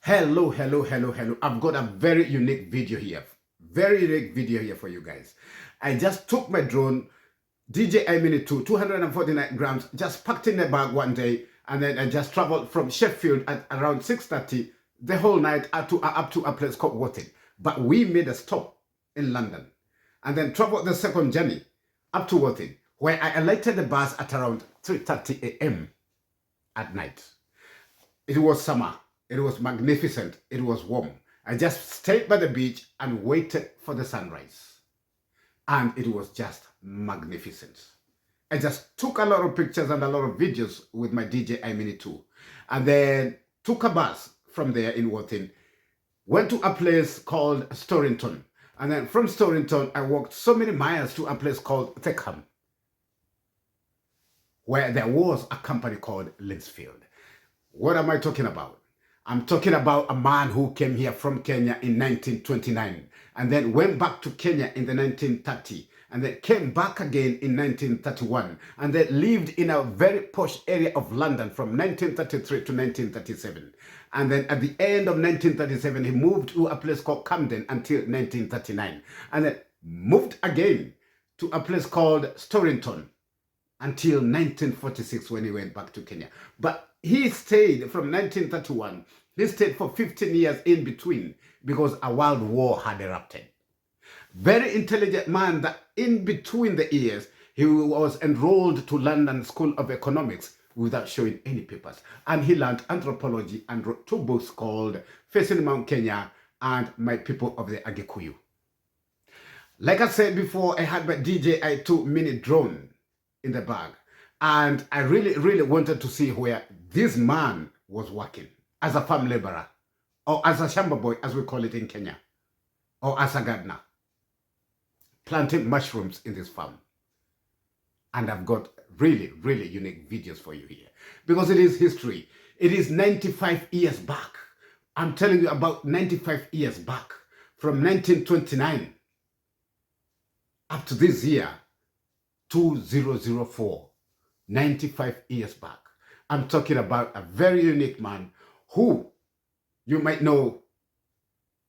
Hello. I've got a very unique video here. Very unique video here for you guys. I just took my drone, DJI Mini 2, 249 grams, just packed in a bag one day, and then I just traveled from Sheffield at around 6:30 the whole night up to a place called Worthing. But we made a stop in London and then traveled the second journey up to Worthing, where I alighted the bus at around 3:30 a.m. at night. It was summer. It was magnificent. It was warm. I just stayed by the beach and waited for the sunrise. And it was just magnificent. I just took a lot of pictures and a lot of videos with my DJI Mini 2. And then took a bus from there in Worthing. Went to a place called Storrington. And then from Storrington, I walked so many miles to a place called Theckham, where there was a company called Linsfield. What am I talking about? I'm talking about a man who came here from Kenya in 1929 and then went back to Kenya in the 1930 and then came back again in 1931 and then lived in a very posh area of London from 1933 to 1937. And then at the end of 1937, he moved to a place called Camden until 1939 and then moved again to a place called Storrington until 1946 when he went back to Kenya. But he stayed from 1931, he stayed for 15 years in between because a world war had erupted. Very intelligent man that in between the years, he was enrolled to London School of Economics without showing any papers. And he learned anthropology and wrote two books called Facing Mount Kenya and My People of the Agikuyu. Like I said before, I had my DJI 2 mini drone in the bag. And I really wanted to see where this man was working as a farm laborer, or as a shamba boy, as we call it in Kenya, or as a gardener, planting mushrooms in this farm. And I've got really unique videos for you here, because it is history. It is 95 years back. I'm telling you about 95 years back, from 1929 up to this year, 2004. 95 years back. I'm talking about a very unique man who you might know,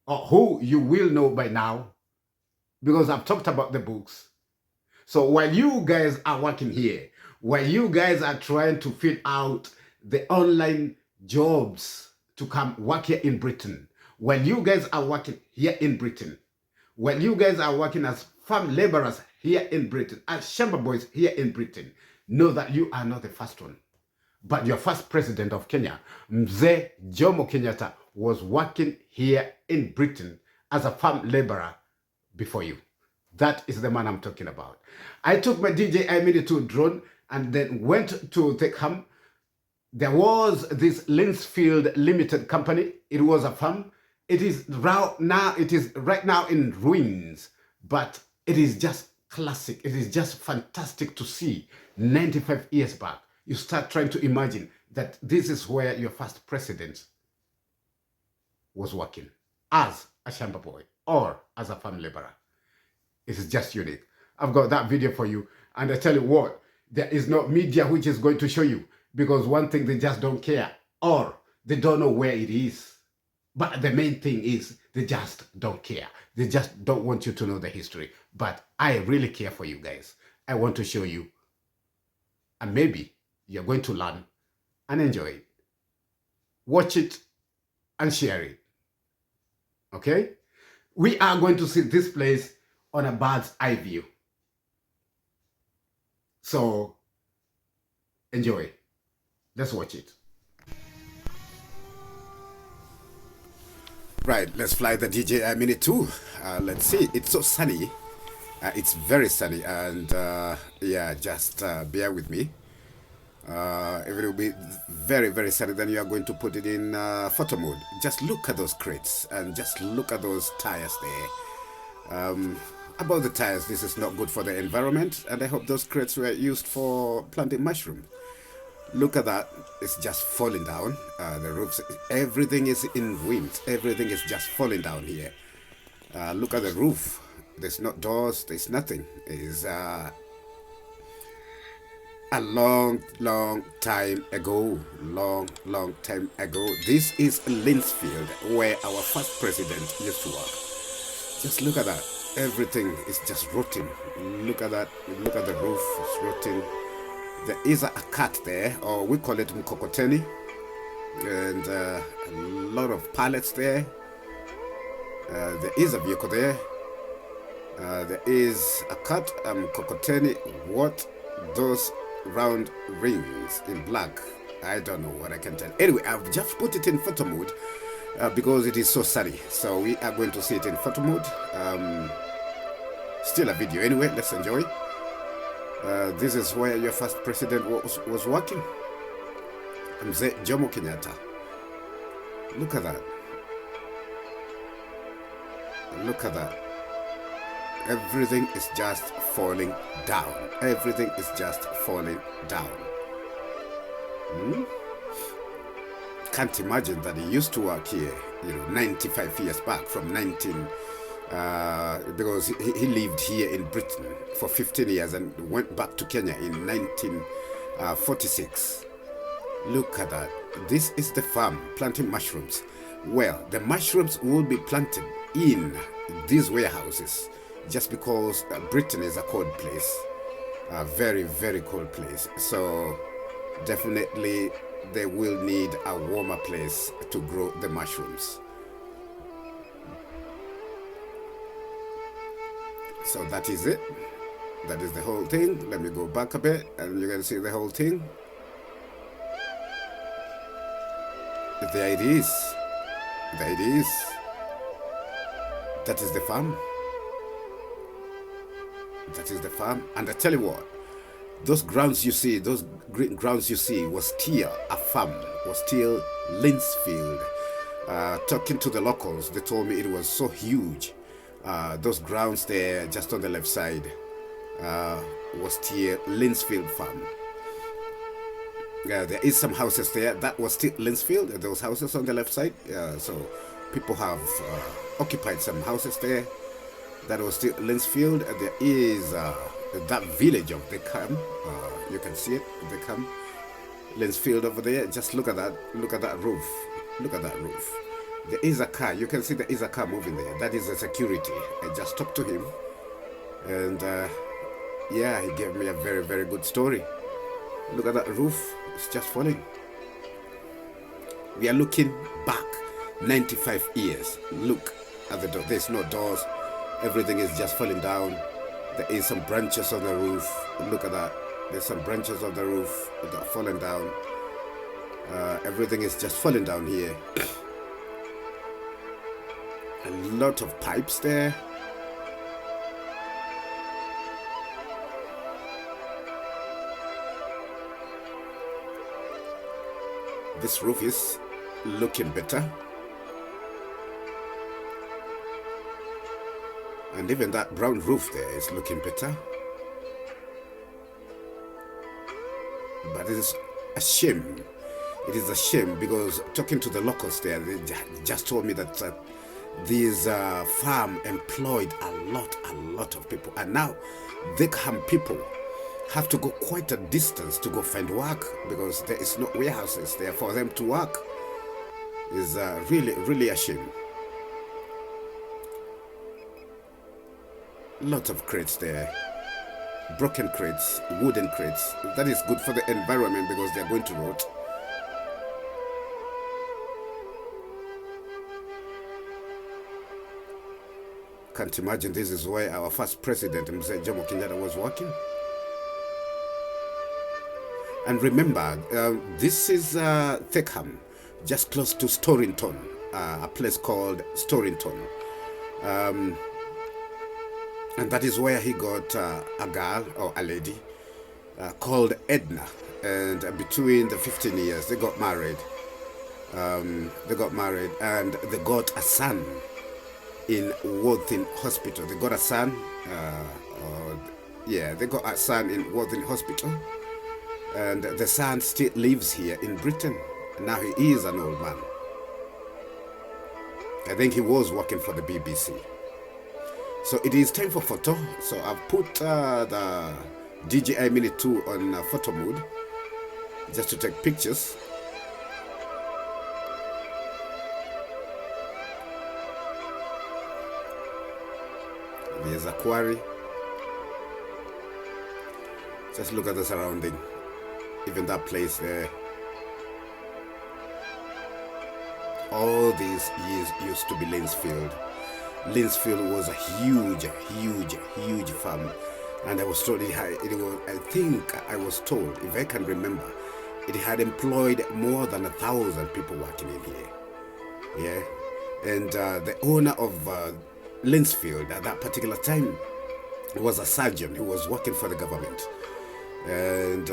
or who you will know by now, because I've talked about the books. So while you guys are working here, while you guys are trying to fill out the online jobs to come work here in Britain, while you guys are working here in Britain, while you guys are working as farm laborers here in Britain, as shamba boys here in Britain, know that you are not the first one. But your first president of Kenya, Mzee Jomo Kenyatta, was working here in Britain as a farm laborer before you. That is the man I'm talking about. I took my DJI Mini 2 drone and then went to Theckham. There was this Linsfield Limited company. It was a farm. It is right now in ruins, but it is just classic. It is just fantastic to see 95 years back. You start trying to imagine that this is where your first president was working as a shamba boy or as a farm laborer. It is just unique. I've got that video for you. And I tell you what, there is no media which is going to show you, because one thing, they just don't care, or they don't know where it is. But the main thing is they just don't care. They just don't want you to know the history. But I really care for you guys. I want to show you. And maybe you're going to learn and enjoy it. Watch it and share it. Okay? We are going to see this place on a bird's eye view. So enjoy. Let's watch it. Right, let's fly the DJI Mini 2. Let's see, it's so sunny. It's very sunny, and yeah, just bear with me. If it will be very sunny, then you are going to put it in photo mode. Just look at those crates, and just look at those tires there. About the tires, this is not good for the environment, and I hope those crates were used for planting mushrooms. Look at that, it's just falling down. The roofs, everything is in ruins. Everything is just falling down here. Look at the roof. There's no doors, there's nothing. A long time ago, long time ago. This is Linsfield, where our first president used to work. Just look at that. Everything is just rotting. Look at that. Look at the roof. It's rotting. There is a cat there, or we call it mkokoteni, and a lot of pallets there. There is a vehicle there. There is a cat, mkokoteni. What those round rings in black? I don't know what I can tell. Anyway, I've just put it in photo mode because it is so sunny. So we are going to see it in photo mode. Still a video anyway. Let's enjoy. This is where your first president was working. Mzee Jomo Kenyatta. Look at that. Look at that. Everything is just falling down. Everything is just falling down. Can't imagine that he used to work here, 95 years back from 19, because he lived here in Britain for 15 years and went back to Kenya in 1946. Look at that. This is the farm, planting mushrooms. Well, the mushrooms will be planted in these warehouses just because Britain is a cold place, a very, very cold place. So definitely they will need a warmer place to grow the mushrooms. So that is it. That is the whole thing. Let me go back a bit and you can see the whole thing. There it is. There it is. That is the farm. That is the farm. And I tell you what, those grounds you see, those green grounds you see was still a farm, was still Linsfield. Talking to the locals, they told me it was so huge. Those grounds there, just on the left side, was still Linsfield farm. There is some houses there. That was still Linsfield, those houses on the left side. So people have occupied some houses there. That was still Linsfield. There is that village of Beckham. You can see it, Beckham. Linsfield over there. Just look at that. Look at that roof. Look at that roof. There is a car. You can see there is a car moving there. That is a security. I just talked to him. And yeah, he gave me a very, very good story. Look at that roof. It's just falling. We are looking back 95 years. Look at the door. There's no doors. Everything is just falling down. There is some branches on the roof. Look at that. There's some branches on the roof that are falling down. Everything is just falling down here. A lot of pipes there. This roof is looking better. And even that brown roof there is looking better. But it is a shame. It is a shame because talking to the locals there, they just told me that this farm employed a lot of people. And now Beckham people have to go quite a distance to go find work because there is no warehouses there for them to work. It's really a shame. Lots of crates there. Broken crates, wooden crates. That is good for the environment because they are going to rot. Can't imagine this is where our first president, Mzee Jomo Kenyatta, was working. And remember, this is Thickham, just close to Storrington, a place called Storrington. And that is where he got a girl or a lady called Edna. And between the 15 years, they got married. And they got a son in Worthing Hospital. They got a son. They got a son in Worthing Hospital. And the son still lives here in Britain. Now he is an old man. I think he was working for the BBC. So it is time for photo. So I've put the DJI Mini 2 on photo mode, just to take pictures. There's a quarry. Just look at the surrounding. Even that place there. All these years used to be Linsfield. Linsfield was a huge farm. And I was told I think I was told, if I can remember, it had employed more than 1,000 people working in here. Yeah. And the owner of Linsfield at that particular time was a surgeon who was working for the government. And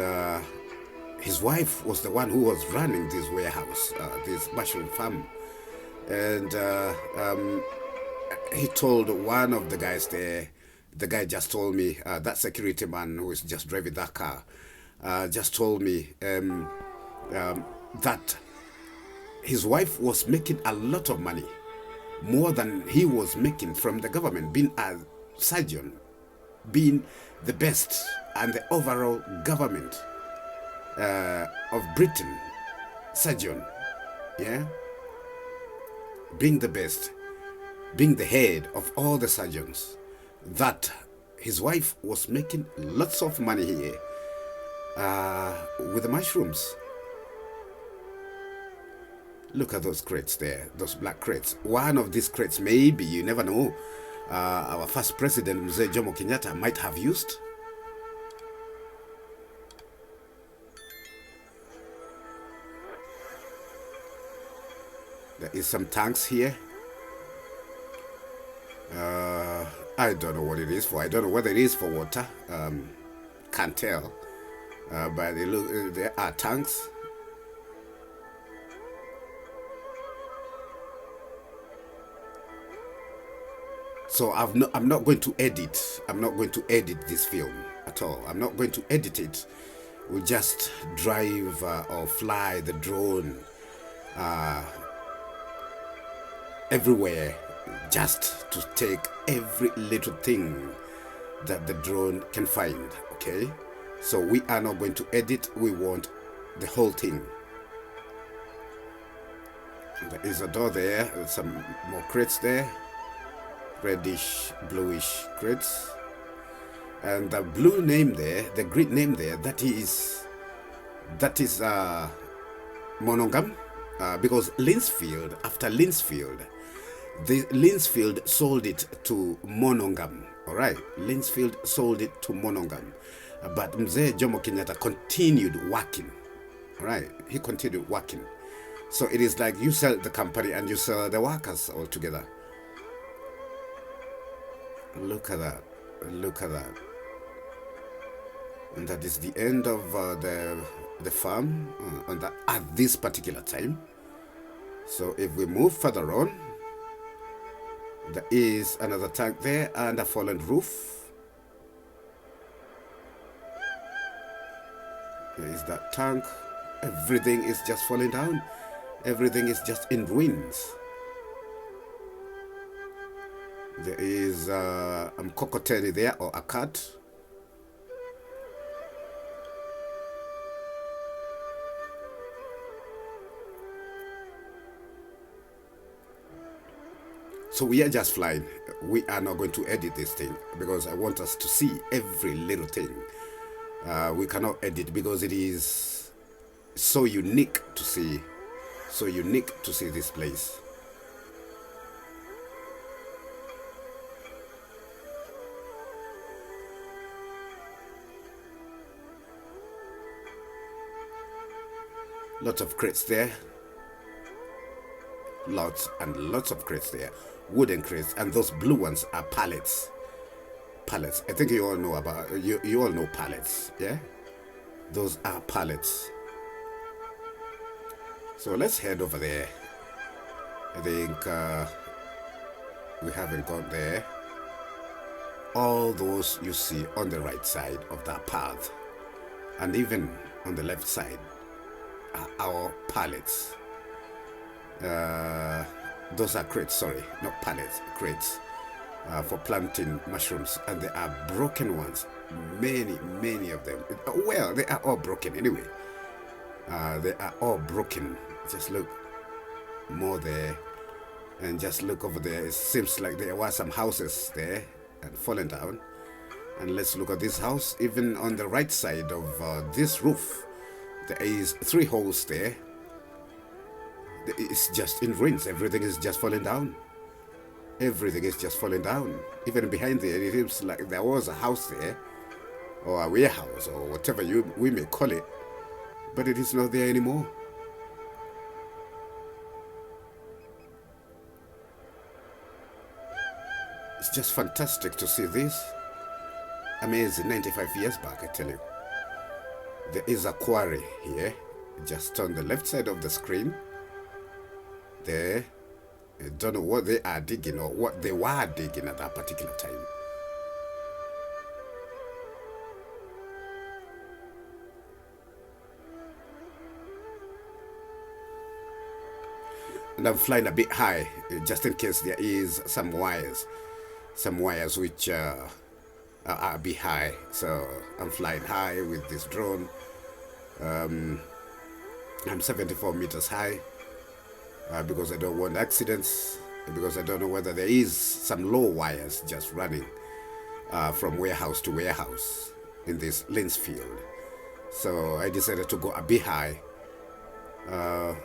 his wife was the one who was running this warehouse, this mushroom farm. And he told one of the guys there, the guy just told me, that security man who is just driving that car, just told me that his wife was making a lot of money, more than he was making from the government, being a surgeon, being the best and the overall government of Britain surgeon, yeah, being the best, being the head of all the surgeons, that his wife was making lots of money here with the mushrooms. Look at those crates there, those black crates. One of these crates, maybe, you never know, our first president, Mzee Jomo Kenyatta, might have used. There is some tanks here. I don't know what it is for. I don't know whether it is for water. Can't tell. But they look, there are tanks. So I'm not going to edit. I'm not going to edit this film at all. I'm not going to edit it. We'll just drive or fly the drone everywhere, just to take every little thing that the drone can find. Okay, so we are not going to edit. We want the whole thing. There is a door there. There's some more crates there, reddish bluish crates, and the blue name there, the green name there, that is Monongam, because Linsfield, after Linsfield, the Linsfield sold it to Monongam. All right, Linsfield sold it to Monongam, but Mzee Jomo Kenyatta continued working. All right, he continued working. So it is like you sell the company and you sell the workers all together. Look at that. Look at that. And that is the end of the farm at this particular time. So if we move further on, there is another tank there and a fallen roof. There is that tank. Everything is just falling down. Everything is just in ruins. There is a mkokoteni there, or a cart. So we are just flying. We are not going to edit this thing because I want us to see every little thing. We cannot edit because it is so unique to see. So unique to see this place. Lots of crates there. Lots and lots of crates there. Wooden crates, and those blue ones are pallets. Pallets. I think you all know about you all know pallets, yeah? Those are pallets. So let's head over there. I think we haven't gone there. All those you see on the right side of that path, and even on the left side, are our pallets. Those are crates, sorry, not pallets, crates. for planting mushrooms, and there are broken ones, many of them. Well, they are all broken anyway. They are all broken. Just look more there, and just look over there. It seems like there were some houses there and fallen down. And let's look at this house. Even on the right side of this roof, there is 3 holes there. It's just in ruins. Everything is just falling down. Everything is just falling down. Even behind there, it seems like there was a house there, or a warehouse, or whatever we may call it, but it is not there anymore. It's just fantastic to see this. Amazing. 95 years back, I tell you. There is a quarry here, just on the left side of the screen. There. I don't know what they are digging or what they were digging at that particular time. And I'm flying a bit high, just in case there is some wires which are a bit high. So I'm flying high with this drone. I'm 74 meters high. Because I don't want accidents, because I don't know whether there is some low wires just running from warehouse to warehouse in this lens field. So I decided to go a bit high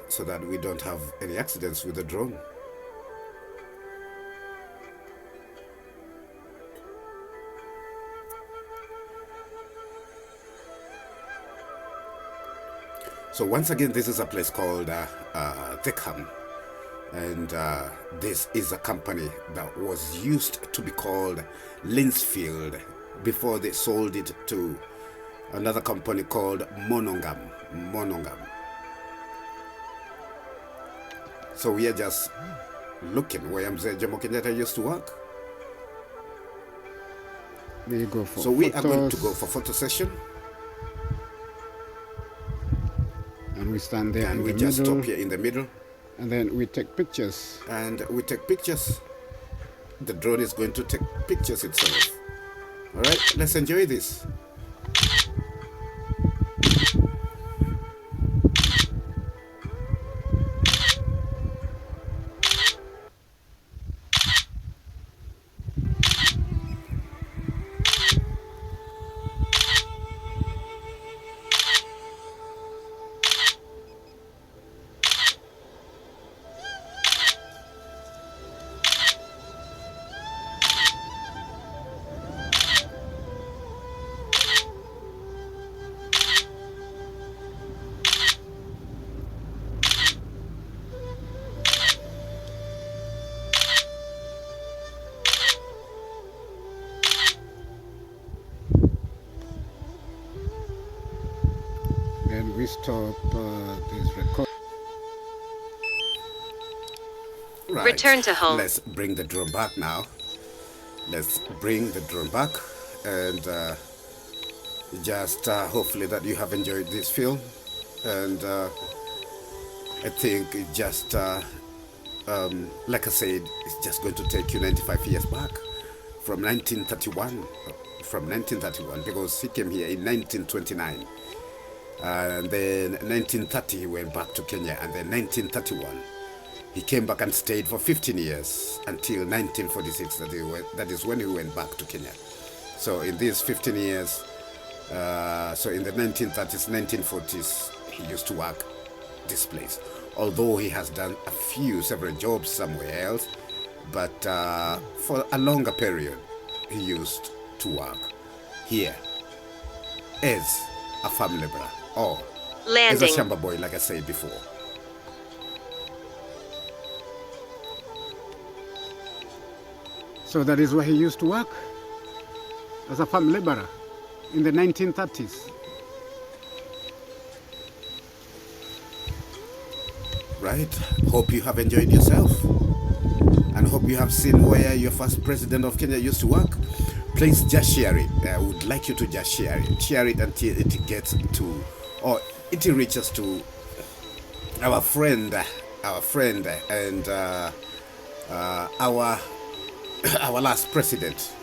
so that we don't have any accidents with the drone. So once again, this is a place called Thickham, and this is a company that was used to be called Linsfield before they sold it to another company called Monongam. So we are just looking where Mzee Jomo Kenyatta used to work. We go for so we are going to go for photo session. And we stand there and in we the just middle, stop here in the middle, and then we take pictures. The drone is going to take pictures itself. All right, let's enjoy this. Then we stop this record. Right. Return to home. Let's bring the drone back now. Let's bring the drone back, and just hopefully that you have enjoyed this film. And I think it just like I said, it's just going to take you 95 years back from 1931, because he came here in 1929, and then 1930 he went back to Kenya, and then 1931 he came back and stayed for 15 years until 1946. That is when he went back to Kenya. So in these 15 years, so in the 1930s, 1940s, he used to work this place. Although he has done several jobs somewhere else, but for a longer period, he used to work here as a farm laborer or as a shamba boy, like I said before. So that is where he used to work, as a farm laborer in the 1930s. Right. Hope you have enjoyed yourself, and hope you have seen where your first president of Kenya used to work. Please just share it. I would like you to just share it until it gets to, or it reaches to our friend and our our last president,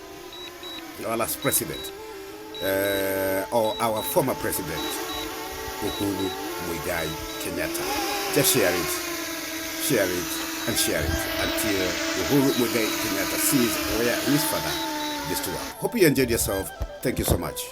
or our former president, Uhuru Muigai Kenyatta. Just share it, and share it until Uhuru Muigai Kenyatta sees where his father used to work. Hope you enjoyed yourself. Thank you so much.